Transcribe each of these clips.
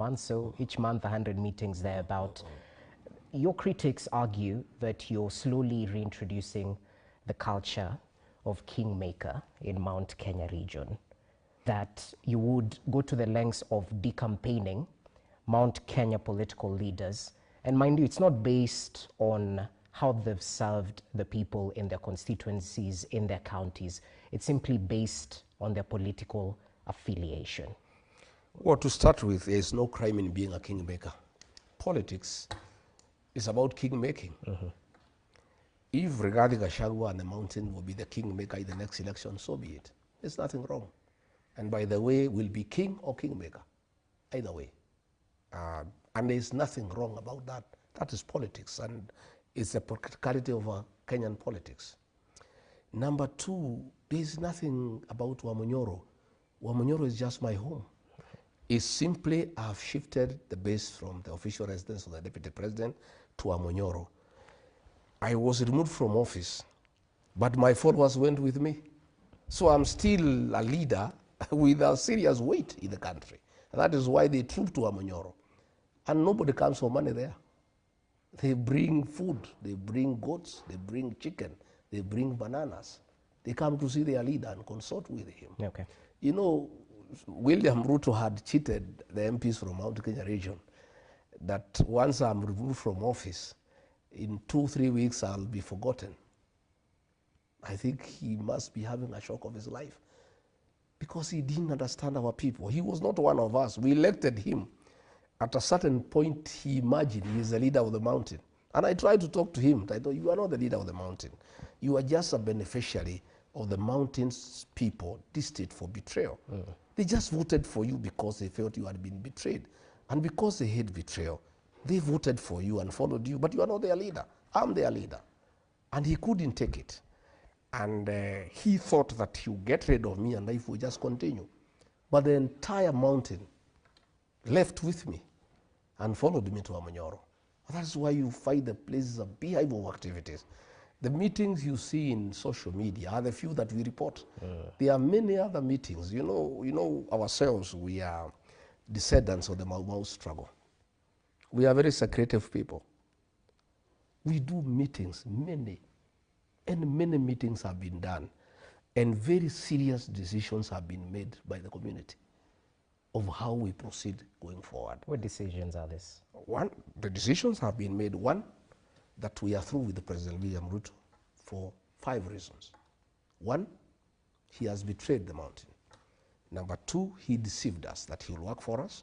Once, so each month 100 meetings thereabout. Your critics argue that you're slowly reintroducing the culture of kingmaker in Mount Kenya region, that you would go to the lengths of decampaigning Mount Kenya political leaders. And mind you, it's not based on how they've served the people in their constituencies, in their counties. It's simply based on their political affiliation. Well, to start with, there is no crime in being a kingmaker. Politics is about king-making. If Rigathi Gachagua and the mountain will be the kingmaker in the next election, so be it. There's nothing wrong. And by the way, we'll be king or kingmaker, either way. And there's nothing wrong about that. That is politics, and it's the practicality of Kenyan politics. Number two, there's nothing about Wamunyoro. Wamunyoro is just my home. It's simply I've shifted the base from the official residence of the deputy president to Wamunyoro. I was removed from office, but my followers went with me. So I'm still a leader with a serious weight in the country. And that is why they troop to Wamunyoro. And nobody comes for money there. They bring food, they bring goats, they bring chicken, they bring bananas. They come to see their leader and consult with him. Okay. You know, William Ruto had cheated the MPs from Mount Kenya region that once I'm removed from office, in 2-3 weeks I'll be forgotten. I think he must be having a shock of his life because he didn't understand our people. He was not one of us. We elected him. At a certain point, he imagined he's the leader of the mountain. And I tried to talk to him. I thought, you are not the leader of the mountain. You are just a beneficiary of the mountain's people destined for betrayal. They just voted for you because they felt you had been betrayed. And because they hate betrayal, they voted for you and followed you. But you are not their leader. I'm their leader. And he couldn't take it. And he thought that he'll get rid of me and life will just continue. But the entire mountain left with me and followed me to Wamunyoro. That's why you find the places of beehive of activities. The meetings you see in social media are the few that we report. There are many other meetings. You know ourselves, we are descendants of the Mau Mau struggle. We are very secretive people. We do meetings, many meetings have been done, and very serious decisions have been made by the community of how we proceed going forward. What decisions are this? One, the decisions have been made. One, that we are through with the President William Ruto for 5 reasons. One, he has betrayed the mountain. Number two, he deceived us that he'll work for us,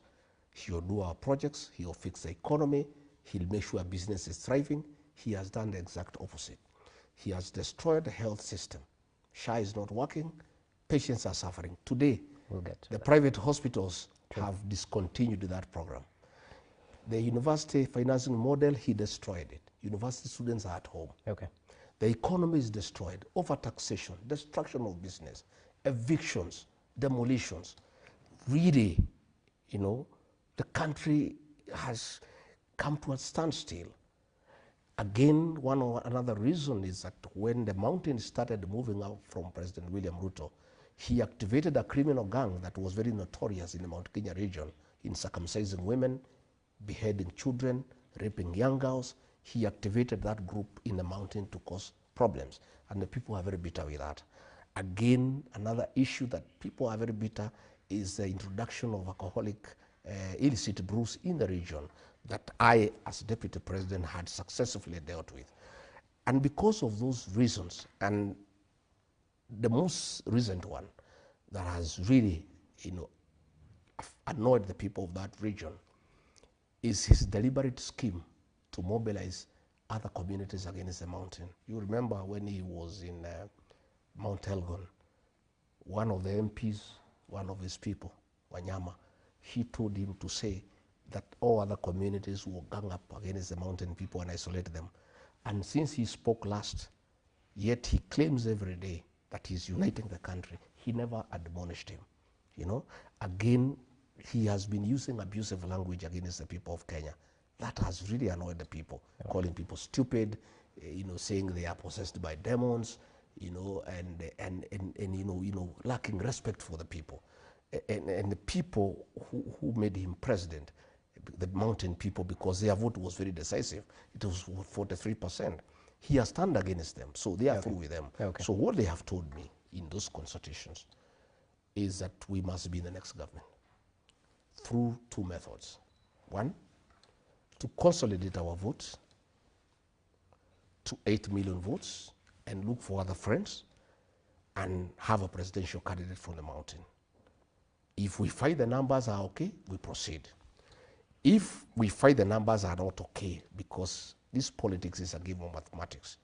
he'll do our projects, he'll fix the economy, he'll make sure business is thriving. He has done the exact opposite. He has destroyed the health system. SHA is not working, patients are suffering. Today, the private hospitals have discontinued that program. The university financing model, he destroyed it. University students are at home. Okay. The economy is destroyed. Overtaxation, destruction of business, evictions, demolitions. Really, you know, the country has come to a standstill. Again, one or another reason is that when the mountain started moving out from President William Ruto, he activated a criminal gang that was very notorious in the Mount Kenya region in circumcising women, beheading children, raping young girls. He activated that group in the mountain to cause problems, and the people are very bitter with that. Again, another issue that people are very bitter is the introduction of alcoholic illicit brews in the region that I, as deputy president, had successfully dealt with. And because of those reasons, and the most recent one that has really, you know, annoyed the people of that region is his deliberate scheme to mobilize other communities against the mountain. You remember when he was in Mount Elgon, one of the MPs, one of his people, Wanyama, he told him to say that all other communities will gang up against the mountain people and isolate them. And since he spoke last, yet he claims every day that he's uniting the country. He never admonished him. You know, again, he has been using abusive language against the people of Kenya. That has really annoyed the people, calling people stupid, you know, saying they are possessed by demons, you know, and you know, lacking respect for the people. And the people who made him president, the mountain people, because their vote was very decisive. It was 43%. He has turned against them, so they are through with them. So what they have told me in those consultations is that we must be in the next government through two methods. One, to consolidate our votes to 8 million votes and look for other friends and have a presidential candidate from the mountain. If we find the numbers are okay, we proceed. If we find the numbers are not okay, because this politics is a game of mathematics,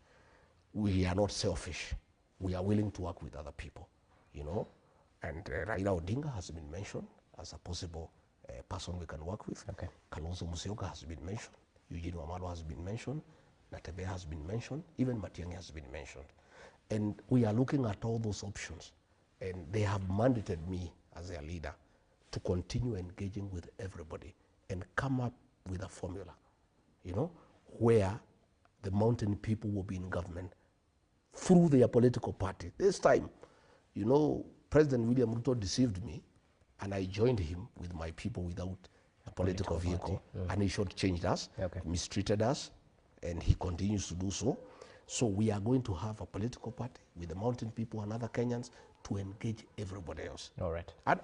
we are not selfish. We are willing to work with other people, you know. And Raila Odinga has been mentioned as a possible person we can work with. Kalonzo Musyoka has been mentioned. Eugene Wamalwa has been mentioned. Natebe has been mentioned. Even Matiang'i has been mentioned. And we are looking at all those options. And they have mandated me as their leader to continue engaging with everybody and come up with a formula, you know, where the mountain people will be in government through their political party. This time, you know, President William Ruto deceived me, and I joined him with my people without a political vehicle, and he shortchanged us, mistreated us, and he continues to do so. So we are going to have a political party with the mountain people and other Kenyans to engage everybody else. All right. And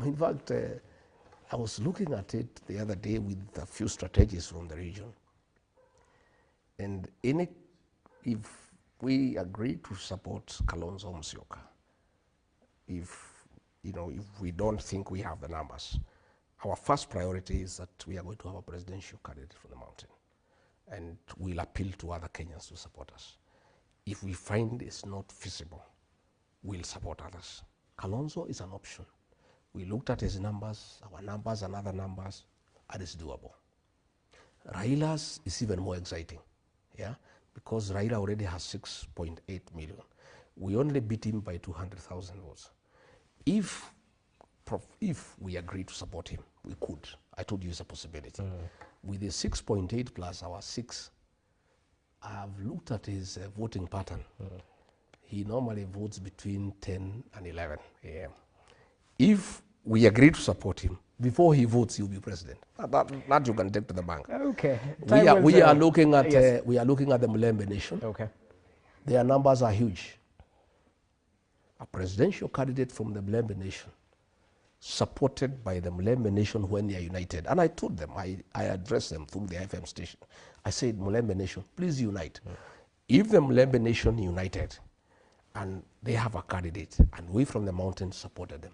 in fact, I was looking at it the other day with a few strategists from the region. And if we agree to support Kalonzo Musyoka, if we don't think we have the numbers, our first priority is that we are going to have a presidential candidate from the mountain. And we'll appeal to other Kenyans to support us. If we find it's not feasible, we'll support others. Kalonzo is an option. We looked at his numbers, our numbers and other numbers, and it's doable. Raila's is even more exciting, yeah, because Raila already has 6.8 million. We only beat him by 200,000 votes. If we agree to support him, we could. I told you it's a possibility. With the 6.8 plus our 6, I've looked at his voting pattern. He normally votes between 10 and 11 a.m. If we agree to support him, before he votes, he'll be president. That you can take to the bank. Okay. We are looking at the Mulembe Nation. Okay. Their numbers are huge. A presidential candidate from the Mulembe Nation, supported by the Mulembe Nation when they are united. And I told them, I addressed them through the FM station. I said, Mulembe Nation, please unite. If the Mulembe Nation united and they have a candidate and we from the mountain supported them,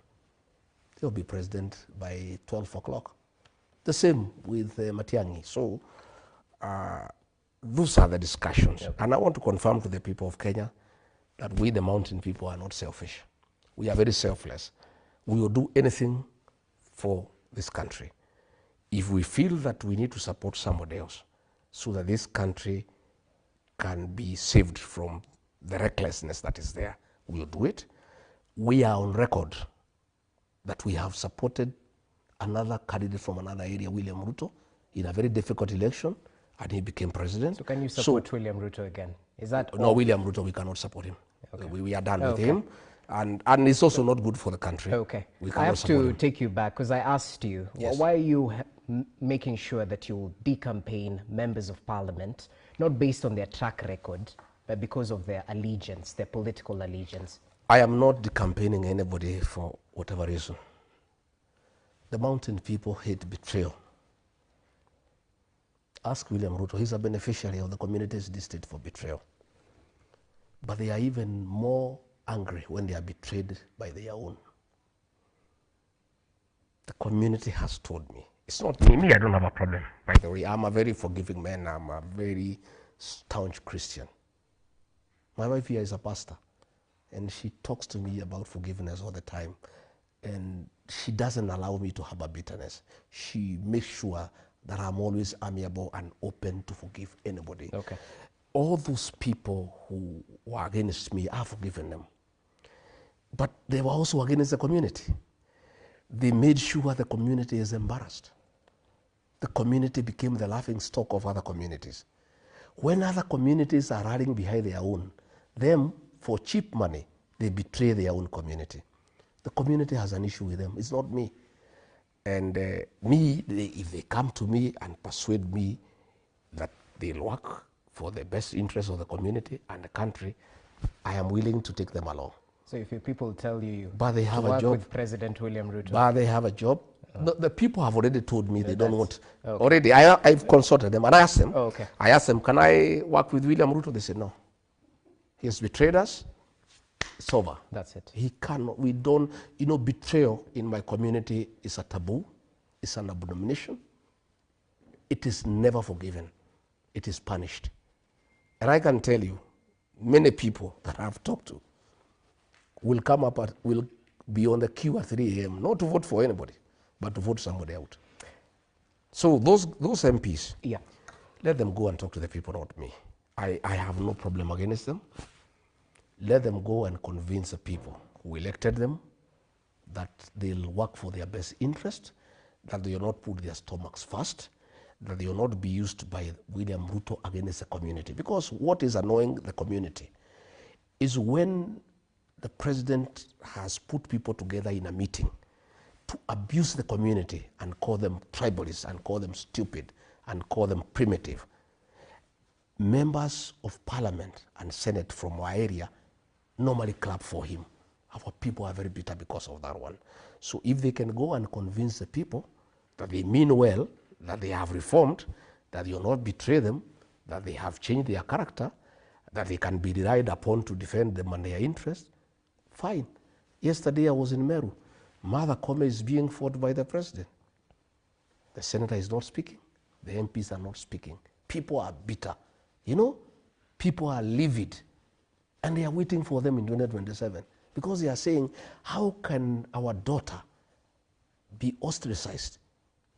they'll be president by 12 o'clock. The same with Matiang'i. So those are the discussions. And I want to confirm to the people of Kenya that we, the mountain people, are not selfish. We are very selfless. We will do anything for this country. If we feel that we need to support somebody else so that this country can be saved from the recklessness that is there, we will do it. We are on record that we have supported another candidate from another area, William Ruto, in a very difficult election, and he became president. So can you support William Ruto again? Is that no, William Ruto, we cannot support him. We are done with him. And it's also not good for the country. Okay. I have to take you back because I asked you, why are you making sure that you decampaign members of parliament, not based on their track record, but because of their allegiance, their political allegiance? I am not decampaigning anybody for whatever reason. The mountain people hate betrayal. Ask William Ruto, he's a beneficiary of the community's district for betrayal. But they are even more angry when they are betrayed by their own. The community has told me. It's not me, I don't have a problem. By the way, I'm a very forgiving man. I'm a very staunch Christian. My wife here is a pastor, and she talks to me about forgiveness all the time. And she doesn't allow me to have a bitterness. She makes sure that I'm always amiable and open to forgive anybody. Okay. All those people who were against me, I've forgiven them. But they were also against the community. They made sure the community is embarrassed. The community became the laughing stock of other communities. When other communities are running behind their own, them, for cheap money, they betray their own community. The community has an issue with them. It's not me. And if they come to me and persuade me that they'll work for the best interest of the community and the country, I am willing to take them along. So if your people tell you But they have to a work job with President William Ruto, but they have a job. The people have already told me they don't want. okay. Already, I've consulted them and I asked them. Oh, okay. I asked them, can I work with William Ruto? They said no. He has betrayed us. It's over. That's it. He cannot. We don't. Betrayal in my community is a taboo. It's an abomination. It is never forgiven. It is punished. And I can tell you, many people that I've talked to will come up will be on the queue at 3 a.m. not to vote for anybody, but to vote somebody out. So those MPs, Yeah. let them go and talk to the people, not me. I have no problem against them. Let them go and convince the people who elected them that they'll work for their best interest, that they will not put their stomachs first, that they will not be used by William Ruto against the community. Because what is annoying the community is when the president has put people together in a meeting to abuse the community and call them tribalists and call them stupid and call them primitive. Members of parliament and senate from our area normally clap for him. Our people are very bitter because of that one. So if they can go and convince the people that they mean well, that they have reformed, that you will not betray them, that they have changed their character, that they can be relied upon to defend them and their interests, fine. Yesterday I was in Meru. Mother Kome is being fought by the president. The senator is not speaking. The MPs are not speaking. People are bitter. People are livid. And they are waiting for them in 2027 because they are saying, how can our daughter be ostracized?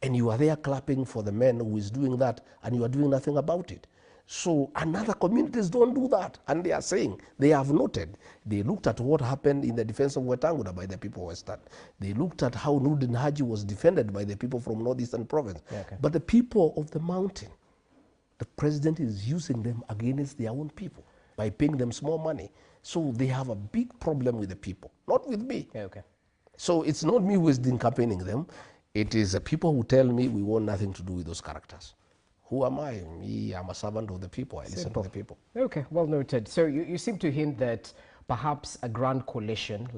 And you are there clapping for the man who is doing that and you are doing nothing about it. So another communities don't do that. And they are saying, they have noted, they looked at what happened in the defense of Wetangula by the people of Western. They looked at how Nurdin Haji was defended by the people from Northeastern Province. Yeah, okay. But the people of the mountain, the president is using them against their own people by paying them small money. So they have a big problem with the people, not with me. Yeah, okay. So it's not me who is campaigning them. It is the people who tell me we want nothing to do with those characters. Who am I? Me, I'm a servant of the people. I listen to the people. Okay, well noted. So you seem to hint that perhaps a grand coalition